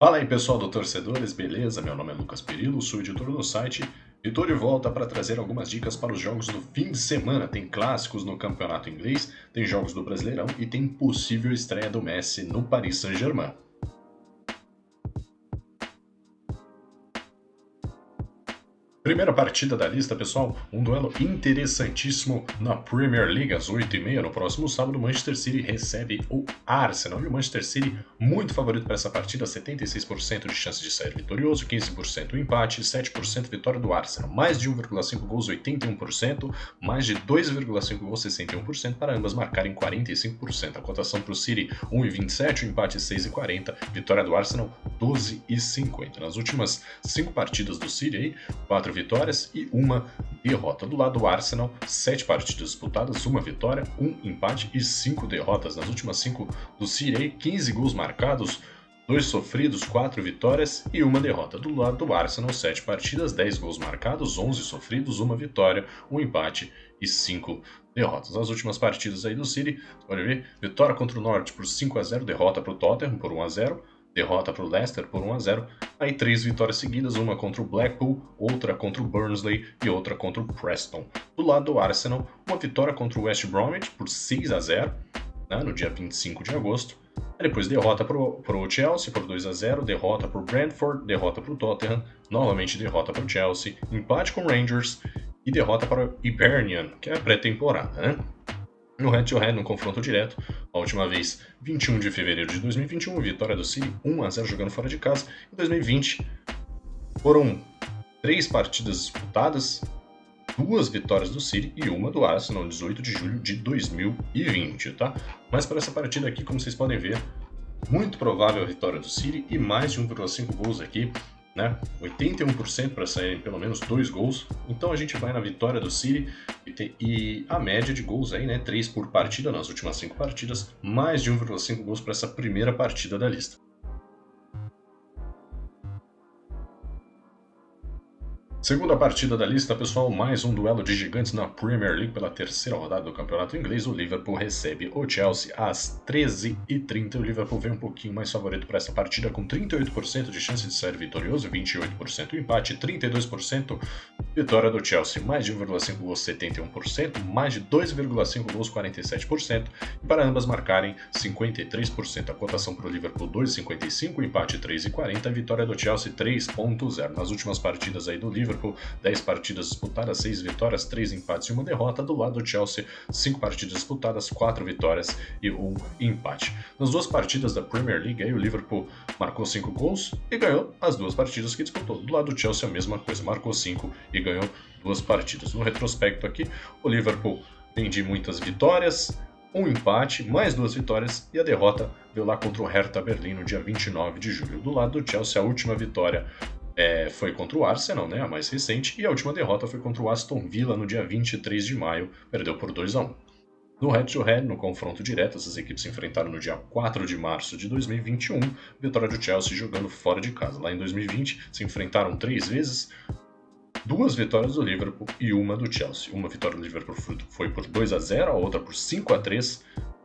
Fala aí pessoal do Torcedores, beleza? Meu nome é Lucas Perillo, sou editor do site e estou de volta para trazer algumas dicas para os jogos do fim de semana. Tem clássicos no campeonato inglês, tem jogos do Brasileirão e tem possível estreia do Messi no Paris Saint-Germain. Primeira partida da lista, pessoal, um duelo interessantíssimo na Premier League, às 8h30, no próximo sábado, o Manchester City recebe o Arsenal. E o Manchester City, muito favorito para essa partida, 76% de chance de sair vitorioso, 15% empate, 7% vitória do Arsenal. Mais de 1,5 gols, 81%, mais de 2,5 gols, 61%, para ambas marcarem 45%. A cotação para o City, 1,27, o empate 6,40, vitória do Arsenal, 12,50. Nas últimas 5 partidas do City, aí, 4 vitórias e 1 derrota. Do lado do Arsenal, 7 partidas disputadas, 1 vitória, 1 empate e 5 derrotas. Nas últimas 5 do City, 15 gols marcados, 2 sofridos, 4 vitórias e 1 derrota. Do lado do Arsenal, 7 partidas, 10 gols marcados, 11 sofridos, 1 vitória, 1 empate e 5 derrotas. Nas últimas partidas aí do City, pode ver, vitória contra o Norwich por 5-0, derrota para o Tottenham por 1-0, derrota para o Leicester por 1-0, aí 3 vitórias seguidas, uma contra o Blackpool, outra contra o Burnley e outra contra o Preston. Do lado do Arsenal, uma vitória contra o West Bromwich por 6-0, né, no dia 25 de agosto, aí depois derrota para o Chelsea por 2-0, derrota para o Brentford, derrota para o Tottenham, novamente derrota para o Chelsea, empate com o Rangers e derrota para o Hibernian, que é a pré-temporada, né? No head-to-head, no confronto direto, a última vez, 21 de fevereiro de 2021, vitória do City, 1-0 jogando fora de casa. Em 2020, foram 3 partidas disputadas, 2 vitórias do City e 1 do Arsenal, 18 de julho de 2020, tá? Mas para essa partida aqui, como vocês podem ver, muito provável a vitória do City e mais de 1,5 gols aqui, né? 81% para saírem pelo menos 2 gols. Então a gente vai na vitória do City e a média de gols aí, né? 3 por partida nas últimas 5 partidas, mais de 1,5 gols para essa primeira partida da lista. Segunda partida da lista, pessoal, mais um duelo de gigantes na Premier League pela terceira rodada do campeonato inglês. O Liverpool recebe o Chelsea às 13h30. O Liverpool vem um pouquinho mais favorito para essa partida, com 38% de chance de sair vitorioso, 28% empate, 32% vitória do Chelsea. Mais de 1,5 gols, 71%, mais de 2,5 gols, 47%, e para ambas marcarem 53%. A cotação para o Liverpool, 2,55, empate 3,40, vitória do Chelsea 3,0. Nas últimas partidas aí do Liverpool, 10 partidas disputadas, 6 vitórias, 3 empates e 1 derrota. Do lado do Chelsea, 5 partidas disputadas, 4 vitórias e 1 empate. Nas 2 partidas da Premier League, aí, o Liverpool marcou 5 gols e ganhou as 2 partidas que disputou. Do lado do Chelsea, a mesma coisa, marcou 5 e ganhou 2 partidas. No retrospecto aqui, o Liverpool tem de muitas vitórias, 1 empate, mais 2 vitórias, e a derrota veio lá contra o Hertha Berlim no dia 29 de julho. Do lado do Chelsea, a última vitória foi contra o Arsenal, né, a mais recente, e a última derrota foi contra o Aston Villa no dia 23 de maio, perdeu por 2-1. No head-to-head, no confronto direto, essas equipes se enfrentaram no dia 4 de março de 2021, vitória do Chelsea jogando fora de casa. Lá em 2020, se enfrentaram 3 vezes, 2 vitórias do Liverpool e 1 do Chelsea. Uma vitória do Liverpool foi por 2-0, a outra por 5-3,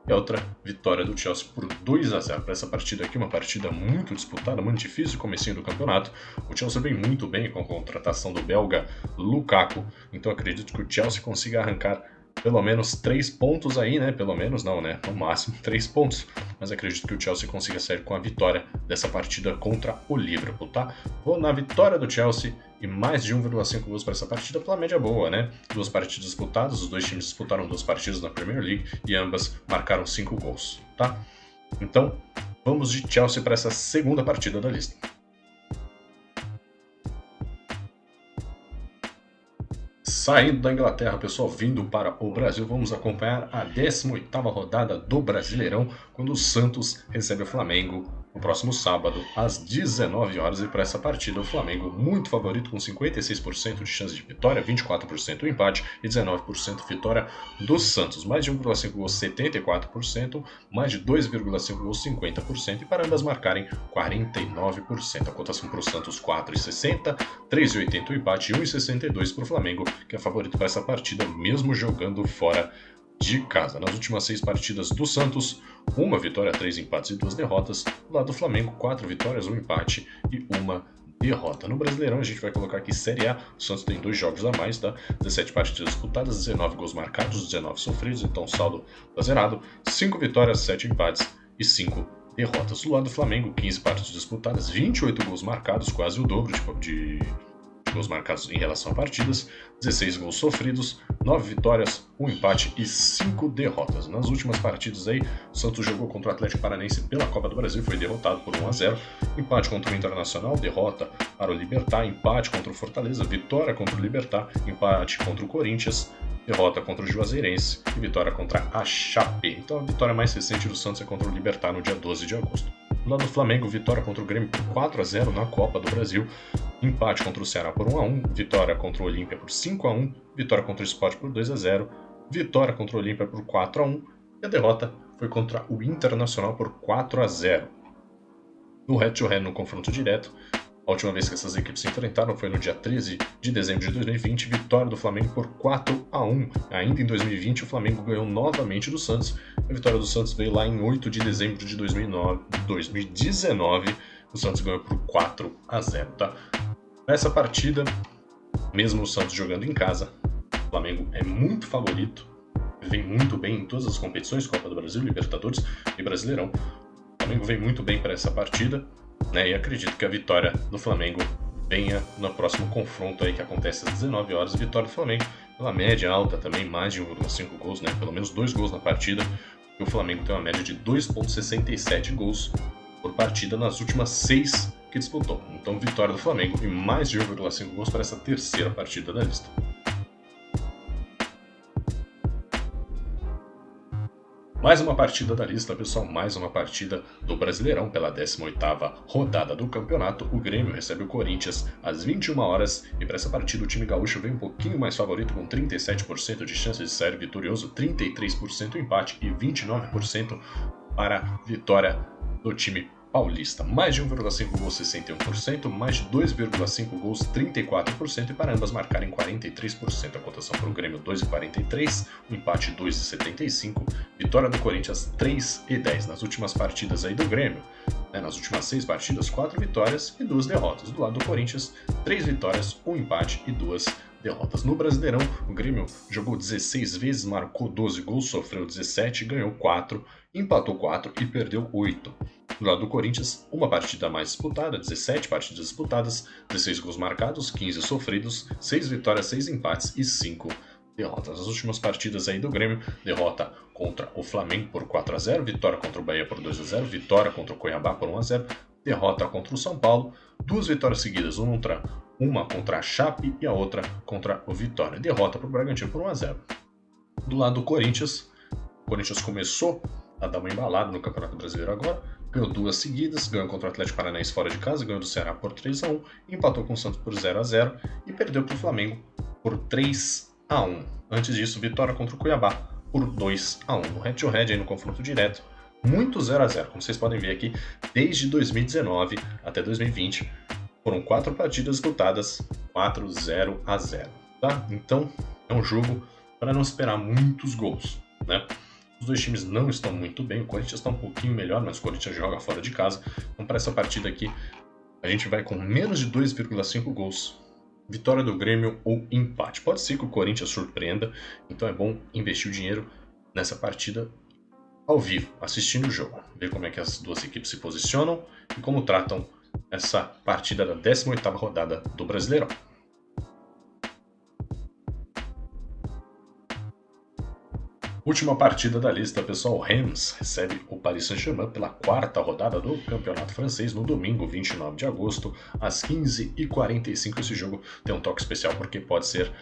e a outra vitória do Chelsea por 2-0. Para essa partida aqui, uma partida muito disputada, muito difícil, comecinho do campeonato. O Chelsea vem muito bem com a contratação do belga Lukaku, então acredito que o Chelsea consiga arrancar pelo menos 3 pontos aí, né? Pelo menos não, né? No máximo 3 pontos. Mas acredito que o Chelsea consiga sair com a vitória dessa partida contra o Liverpool, tá? Vou na vitória do Chelsea e mais de 1,5 gols para essa partida pela média boa, né? 2 partidas disputadas, os 2 times disputaram 2 partidas na Premier League e ambas marcaram 5 gols, tá? Então, vamos de Chelsea para essa segunda partida da lista. Saindo da Inglaterra, pessoal, vindo para o Brasil, vamos acompanhar a 18ª rodada do Brasileirão, quando o Santos recebe o Flamengo no próximo sábado, às 19 horas. E para essa partida, o Flamengo muito favorito, com 56% de chance de vitória, 24% empate e 19% vitória do Santos. Mais de 1,5 gols, 74%, mais de 2,5 gols, 50%, e para ambas marcarem 49%. A cotação para o Santos, 4,60, 3,80 o empate e 1,62 para o Flamengo, que é favorito para essa partida, mesmo jogando fora de casa. Nas últimas 6 partidas do Santos, 1 vitória, 3 empates e 2 derrotas. Do lado do Flamengo, 4 vitórias, 1 empate e 1 derrota. No Brasileirão, a gente vai colocar aqui Série A. O Santos tem 2 jogos a mais, tá? 17 partidas disputadas, 19 gols marcados, 19 sofridos, então o saldo tá zerado. 5 vitórias, 7 empates e 5 derrotas. Do lado do Flamengo, 15 partidas disputadas, 28 gols marcados, quase o dobro de gols marcados em relação a partidas, 16 gols sofridos, 9 vitórias, 1 empate e 5 derrotas. Nas últimas partidas aí, o Santos jogou contra o Atlético Paranaense pela Copa do Brasil, foi derrotado por 1-0, empate contra o Internacional, derrota para o Libertad, empate contra o Fortaleza, vitória contra o Libertad, empate contra o Corinthians, derrota contra o Juazeirense e vitória contra a Chape. Então a vitória mais recente do Santos é contra o Libertad no dia 12 de agosto. Do lado do Flamengo, vitória contra o Grêmio por 4-0 na Copa do Brasil, empate contra o Ceará por 1-1, vitória contra o Olímpia por 5-1, vitória contra o Sport por 2-0, vitória contra o Olímpia por 4-1 e a derrota foi contra o Internacional por 4-0. No head-to-head, no confronto direto, a última vez que essas equipes se enfrentaram foi no dia 13 de dezembro de 2020, vitória do Flamengo por 4-1. Ainda em 2020, o Flamengo ganhou novamente do Santos. A vitória do Santos veio lá em 8 de dezembro de 2019. O Santos ganhou por 4-0, tá? Nessa partida, mesmo o Santos jogando em casa, o Flamengo é muito favorito, vem muito bem em todas as competições, Copa do Brasil, Libertadores e Brasileirão. O Flamengo vem muito bem para essa partida, né? E acredito que a vitória do Flamengo venha no próximo confronto aí que acontece às 19 horas. Vitória do Flamengo pela média alta também, mais de 1,5 gols, né? Pelo menos 2 gols na partida. E o Flamengo tem uma média de 2,67 gols por partida nas últimas 6 que disputou. Então, vitória do Flamengo e mais de 1,5 gols para essa terceira partida da lista. Mais uma partida da lista, pessoal, mais uma partida do Brasileirão pela 18ª rodada do campeonato. O Grêmio recebe o Corinthians às 21 horas e para essa partida o time gaúcho vem um pouquinho mais favorito com 37% de chance de sair vitorioso, 33% empate e 29% para a vitória do time paulista. Mais de 1,5 gols, 61%, mais de 2,5 gols, 34% e para ambas marcarem 43%. A cotação para o Grêmio 2,43, o empate 2,75, vitória do Corinthians 3,10. Nas últimas partidas aí do Grêmio, né, nas últimas 6 partidas, 4 vitórias e 2 derrotas. Do lado do Corinthians, 3 vitórias, 1 empate e 2 derrotas. No Brasileirão, o Grêmio jogou 16 vezes, marcou 12 gols, sofreu 17, ganhou 4, empatou 4 e perdeu 8. Do lado do Corinthians, uma partida mais disputada, 17 partidas disputadas, 16 gols marcados, 15 sofridos, 6 vitórias, 6 empates e 5 derrotas. As últimas partidas aí do Grêmio, derrota contra o Flamengo por 4-0, vitória contra o Bahia por 2-0, vitória contra o Cuiabá por 1-0, derrota contra o São Paulo, 2 vitórias seguidas, uma contra a Chape e a outra contra o Vitória. Derrota para o Bragantino por 1-0. Do lado do Corinthians, o Corinthians começou a dar uma embalada no Campeonato Brasileiro agora, ganhou 2 seguidas, ganhou contra o Atlético Paranaense fora de casa, ganhou do Ceará por 3-1, empatou com o Santos por 0-0 e perdeu para o Flamengo por 3-1. Antes disso, vitória contra o Cuiabá por 2-1. No head-to-head aí no confronto direto, muito 0-0. Como vocês podem ver aqui, desde 2019 até 2020, foram 4 partidas disputadas, 4-0-0, tá? Então, é um jogo para não esperar muitos gols, né? Os dois times não estão muito bem, o Corinthians está um pouquinho melhor, mas o Corinthians joga fora de casa. Então, para essa partida aqui, a gente vai com menos de 2,5 gols. Vitória do Grêmio ou empate. Pode ser que o Corinthians surpreenda, então é bom investir o dinheiro nessa partida ao vivo, assistindo o jogo. Ver como é que as duas equipes se posicionam e como tratam essa partida da 18ª rodada do Brasileirão. Última partida da lista, pessoal. O Reims recebe o Paris Saint-Germain pela 4ª rodada do Campeonato Francês no domingo, 29 de agosto, às 15h45. Esse jogo tem um toque especial porque pode ser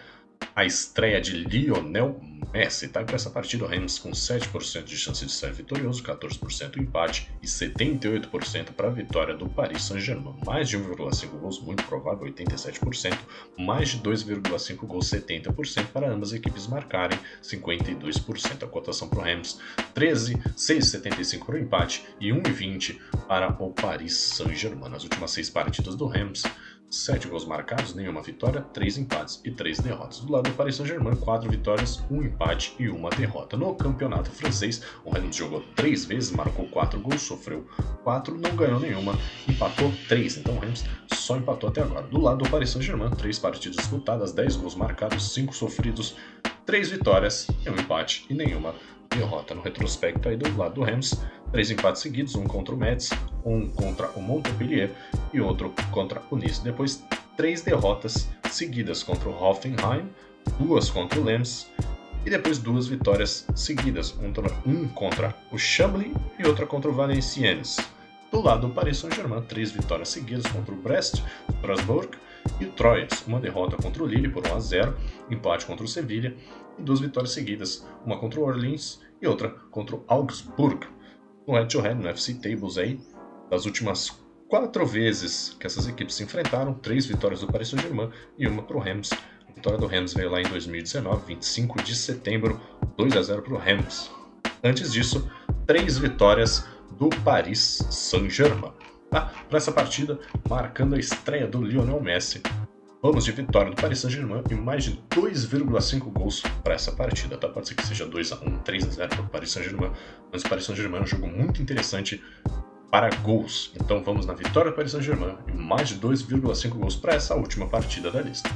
a estreia de Lionel Messi, tá? Para essa partida, o Reims com 7% de chance de ser vitorioso, 14% empate e 78% para a vitória do Paris Saint-Germain. Mais de 1,5 gols, muito provável, 87%, mais de 2,5 gols, 70% para ambas as equipes marcarem, 52%. A cotação para o Reims, 13, 6,75 para o empate e 1,20 para o Paris Saint-Germain. Nas últimas 6 partidas do Reims, 7 gols marcados, nenhuma vitória, 3 empates e 3 derrotas. Do lado do Paris Saint-Germain, 4 vitórias, 1 empate empate e uma derrota. No campeonato francês, o Rennes jogou 3 vezes, marcou 4 gols, sofreu 4, não ganhou nenhuma, empatou 3. Então o Rennes só empatou até agora. Do lado do Paris Saint-Germain, 3 partidas disputadas, 10 gols marcados, 5 sofridos, 3 vitórias e um empate e nenhuma derrota. No retrospecto aí do lado do Rennes, 3 empates seguidos, um contra o Metz, um contra o Montpellier e outro contra o Nice. Depois 3 derrotas seguidas contra o Hoffenheim, 2 contra o Lens e depois 2 vitórias seguidas, um contra o Chambly e outra contra o Valenciennes. Do lado do Paris Saint-Germain, 3 vitórias seguidas contra o Brest, Strasbourg e o Troyes, uma derrota contra o Lille por 1-0, empate contra o Sevilha e 2 vitórias seguidas, uma contra o Orleans e outra contra o Augsburg. No head-to-head, no FC Tables aí, das últimas 4 vezes que essas equipes se enfrentaram, 3 vitórias do Paris Saint-Germain e uma para o Rennes. A vitória do Rennes veio lá em 2019, 25 de setembro, 2-0 para o Rennes. Antes disso, 3 vitórias do Paris Saint-Germain. Para essa partida, marcando a estreia do Lionel Messi, vamos de vitória do Paris Saint-Germain e mais de 2,5 gols para essa partida. Tá? Pode ser que seja 2-1, 3-0 para o Paris Saint-Germain, mas o Paris Saint-Germain é um jogo muito interessante para gols. Então vamos na vitória do Paris Saint-Germain e mais de 2,5 gols para essa última partida da lista.